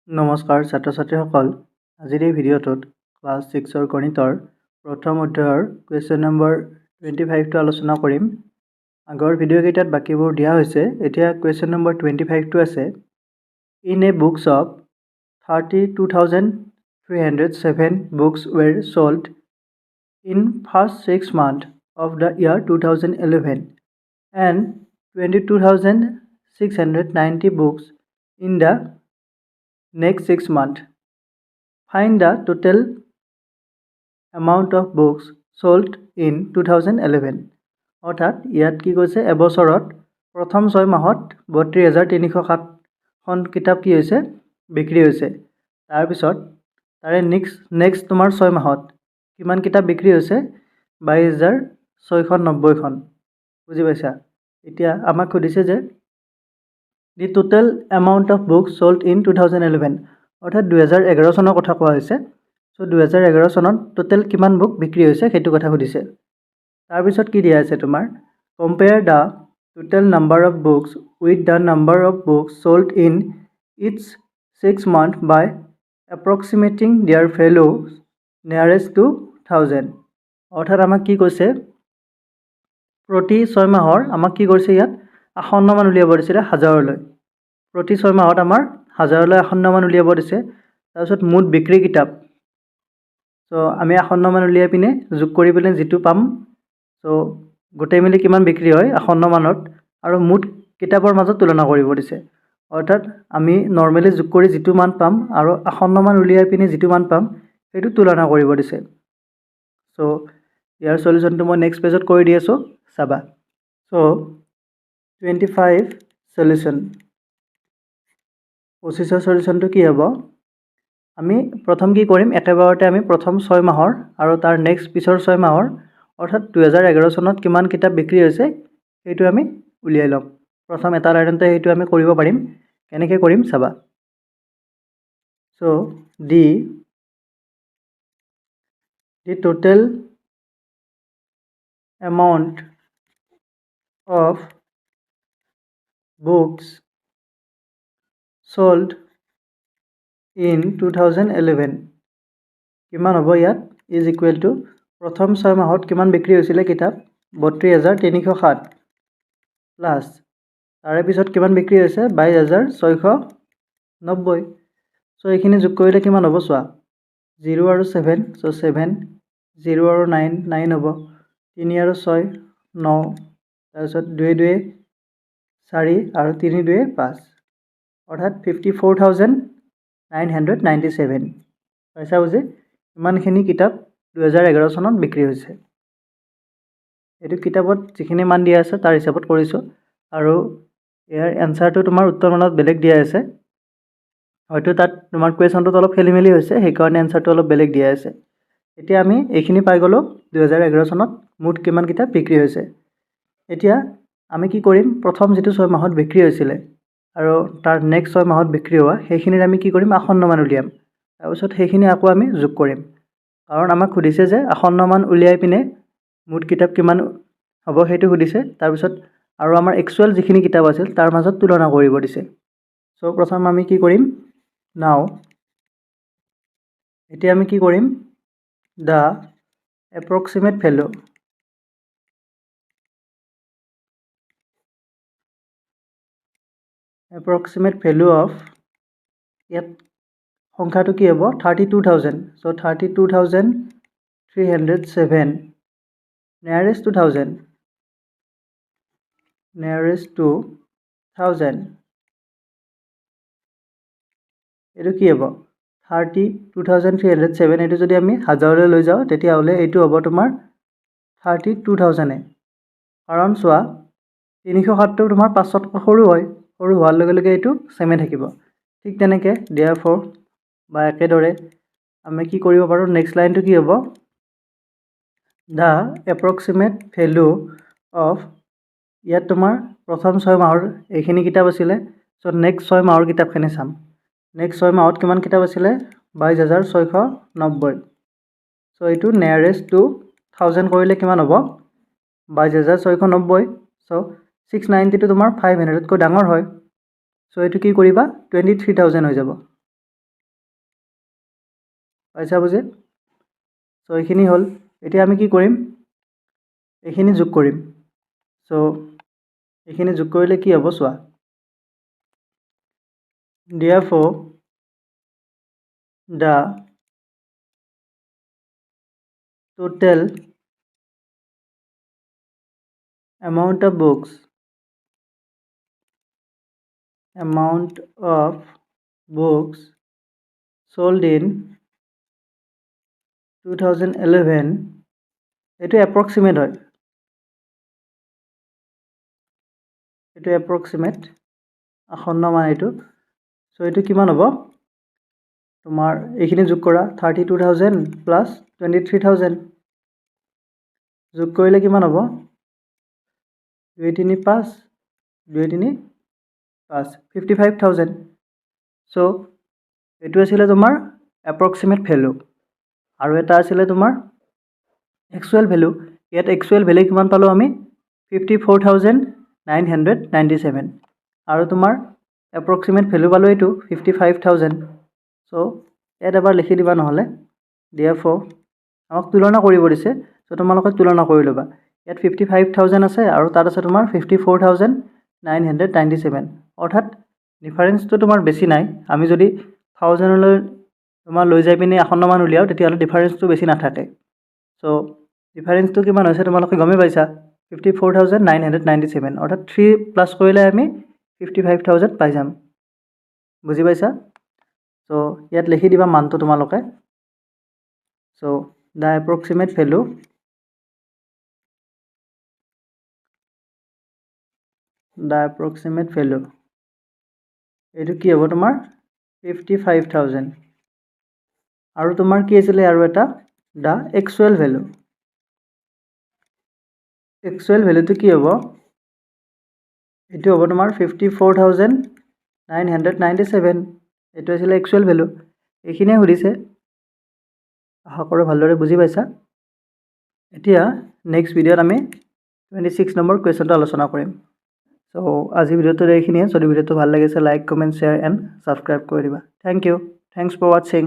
নমস্কাৰ ছাত্ৰ ছাত্ৰীসকল আজিৰ এই ভিডিঅ'টোত ক্লাছ 6ৰ গণিতৰ প্ৰথম অধ্যায়ৰ কুৱেশ্যন নম্বৰ 25টো আলোচনা কৰিম। আগৰ ভিডিঅ'কেইটাত বাকীবোৰ দিয়া হৈছে, এতিয়া কুৱেশ্যন নম্বৰ 25টো আছে। In a books of 32,307 books were sold in first 6 months of the year 2011 and 22,690 books in the next 6 months. Find the total amount of books sold in 2011. অৰ্থাৎ ইয়াত কি কৈছে, এবছৰত প্ৰথম 6 মাহত 32,307খন কিতাপ কি হৈছে, বিক্ৰী হৈছে। তাৰপিছত তাৰে নেক্সট তোমাৰ 6 মাহত কিমান কিতাপ বিক্ৰী হৈছে, 22,690খন। বুজি পাইছা? এতিয়া আমাক সুধিছে যে the total amount of books sold in 2011, অৰ্থাৎ 2011 চনৰ কথা কোৱা হৈছে। চ' 2011 চনত টোটেল কিমান বুক বিক্ৰী হৈছে সেইটো কথা সুধিছে। তাৰপিছত কি দিয়া আছে তোমাৰ, compare the total number of books with the number of books sold in its 6 month by approximating their value nearest two 1000। অৰ্থাৎ আমাক কি কৈছে, প্ৰতি 6 মাহৰ আমাক কি কৰিছে, ইয়াত আসন্ন মান উলিয়াব দিছিলে 1000লৈ। প্ৰতি 6 মাহত আমাৰ 1000লৈ আসন্ন মান উলিয়াব দিছে। তাৰপিছত মুঠ বিক্ৰী কিতাপ, চ' আমি আসন্ন মান উলিয়াই পিনে যোগ কৰি পিনে যিটো পাম, চ' গোটেই মিলি কিমান বিক্ৰী হয় আসন্ন মানত, আৰু মুঠ কিতাপৰ মাজত তুলনা কৰিব দিছে। অৰ্থাৎ আমি নৰ্মেলি যোগ কৰি যিটো মান পাম আৰু আসন্ন মান উলিয়াই পিনে যিটো মান পাম সেইটো তুলনা কৰিব দিছে। চ' ইয়াৰ চলিউশ্যনটো মই নেক্সট পেজত কৰি দি আছোঁ, চাবা। চ' 25 চলিউশ্যন, 25ৰ চলিউশ্যনটো কি হ'ব, আমি প্ৰথম কি কৰিম, একেবাৰতে আমি প্ৰথম 6 মাহৰ আৰু তাৰ নেক্সট পিছৰ 6 মাহৰ, অৰ্থাৎ 2011 চনত কিমান কিতাপ বিক্ৰী হৈছে সেইটো আমি উলিয়াই ল'ম। প্ৰথম এটা লাইনতে সেইটো আমি কৰিব পাৰিম। কেনেকৈ কৰিম চাবা। So' the total amount of books sold in 2011 কিমান হ'ব, ইয়াত ইজ ইকুৱেল টু প্ৰথম 6 মাহত কিমান বিক্ৰী হৈছিলে কিতাপ, 32,307 প্লাছ তাৰে পিছত কিমান বিক্ৰী হৈছে, 22,690। চ' এইখিনি যোগ কৰিলে কিমান হ'ব চোৱা, 0 আৰু 7, চ' 7, 0 আৰু 9, 9 হ'ব, 3 আৰু 6, 9, তাৰপিছত 2 2 4 আৰু 3 2 5, অৰ্থাৎ 54,997। পাইছা বুজি, ইমানখিনি কিতাপ 2011 চনত বিক্ৰী হৈছে। এইটো কিতাপত যিখিনি মান দিয়া আছে তাৰ হিচাপত কৰিছোঁ, আৰু ইয়াৰ এনচাৰটো তোমাৰ উত্তৰমানত বেলেগ দিয়া আছে। হয়তো তাত তোমাৰ কুৱেশ্যনটোত অলপ খেলি মেলি হৈছে, সেইকাৰণে এনচাৰটো অলপ বেলেগ দিয়া আছে। এতিয়া আমি এইখিনি পাই গ'লোঁ 2011 চনত মুঠ কিমান কিতাপ বিক্ৰী হৈছে। এতিয়া আমি কি কৰিম, প্ৰথম যিটো 6 মাহত বিক্ৰী হৈছিলে আৰু তাৰ নেক্সট 6 মাহত বিক্ৰী হোৱা, সেইখিনিৰ আমি কি কৰিম, আসন্ন মান উলিয়াম। তাৰপিছত সেইখিনি আকৌ আমি যোগ কৰিম, কাৰণ আমাক সুধিছে যে আসন্ন মান উলিয়াই পিনে মুঠ কিতাপ কিমান হ'ব সেইটো সুধিছে। তাৰপিছত আৰু আমাৰ একচুৱেল যিখিনি কিতাপ আছিল তাৰ মাজত তুলনা কৰিব দিছে। চ' প্ৰথম আমি কি কৰিম, নাও এতিয়া আমি কি কৰিম, দ্য এপ্ৰক্সিমেট ভেলু অফ, ইয়াত সংখ্যাটো কি হ'ব, 32,000। চ' 32,307 নিয়াৰেষ্ট টু 1000, এইটো কি হ'ব, 32,307, এইটো যদি আমি 1000লৈ লৈ যাওঁ তেতিয়াহ'লে এইটো হ'ব তোমাৰ 32,000। কাৰণ চোৱা 307টো তোমাৰ 500 সৰু হয়, সৰু হোৱাৰ লগে লগে এইটো চেমে থাকিব। ঠিক তেনেকৈ therefore বা একেদৰে আমি কি কৰিব পাৰোঁ, নেক্সট লাইনটো কি হ'ব, দ্য এপ্ৰক্সিমেট ভেলু অফ, ইয়াত তোমাৰ প্ৰথম 6 মাহৰ এইখিনি কিতাপ আছিলে। চ' নেক্সট 6 মাহৰ কিতাপখিনি চাম। নেক্সট 6 মাহত কিমান কিতাপ আছিলে, 22,690। চ' এইটো নিয়াৰেষ্ট টু 1000 কৰিলে কিমান হ'ব, 22,690। চ' 690টো তোমাৰ 500তকৈ ডাঙৰ হয়। চ' এইটো কি কৰিবা, 23,000 হৈ যাব। পাইছা বুজি চ' এইখিনি হ'ল এতিয়া আমি কি কৰিম এইখিনি যোগ কৰিম চ' এইখিনি যোগ কৰিলে কি হ'ব চোৱা therefore the total amount of books sold in 2011 এইটো এপ্ৰক্সিমেট হয় এইটো এপ্ৰক্সিমেট আসন্ন মান এইটো চ' এইটো কিমান হ'ব তোমাৰ এইখিনি যোগ কৰা 32,000 প্লাছ 23,000 যোগ কৰিলে কিমান হ'ব 2 3 5 2 3 5 55,000 চ' এইটো আছিলে তোমাৰ এপ্ৰক্সিমেট ভেলু আৰু এটা আছিলে তোমাৰ একচুৱেল ভেলু ইয়াত একচুৱেল ভেলু কিমান পালোঁ আমি 54,997 আৰু তোমাৰ এপ্ৰক্সিমেট ভেলু পালোঁ এইটো 55,000 চ' ইয়াত এবাৰ লিখি দিবা নহ'লে therefore আমাক তুলনা কৰিব দিছে চ' তোমালোকে তুলনা কৰি ল'বা ইয়াত 55,000 আছে আৰু তাত আছে তোমাৰ 54,997 অৰ্থাৎ ডিফাৰেঞ্চটো তোমাৰ বেছি নাই আমি যদি 1000লৈ তোমাৰ লৈ যাই পিনে আসন্ন মান উলিয়াও তেতিয়াহ'লে ডিফাৰেঞ্চটো বেছি নাথাকে চ' ডিফাৰেঞ্চটো কিমান হৈছে তোমালোকে গমেই পাইছা 54,997 অৰ্থাৎ 3 প্লাছ কৰিলে আমি 55,000 পাই যাম বুজি পাইছা চ' ইয়াত লিখি দিবা মানটো তোমালোকে চ' দ্য এপ্ৰক্সিমেট ভেলু এইটো কি হ'ব তোমাৰ 55,000 আৰু তোমাৰ কি আছিলে আৰু এটা দ্য একচুৱেল ভেলুটো কি হ'ব এইটো হ'ব তোমাৰ 54,997 এইটো আছিলে একচুৱেল ভেলু এইখিনিয়ে সুধিছে আশা কৰোঁ ভালদৰে বুজি পাইছা এতিয়া নেক্সট ভিডিঅ'ত আমি 26 নম্বৰ কুৱেশ্যনটো আলোচনা কৰিম চ' আজি ভিডিঅ'টো এইখিনিয়ে যদি ভিডিঅ'টো ভাল লাগিছে like comment share and subscribe কৰি দিবা থেংক ইউ থেংকছ ফৰ ৱাটছিং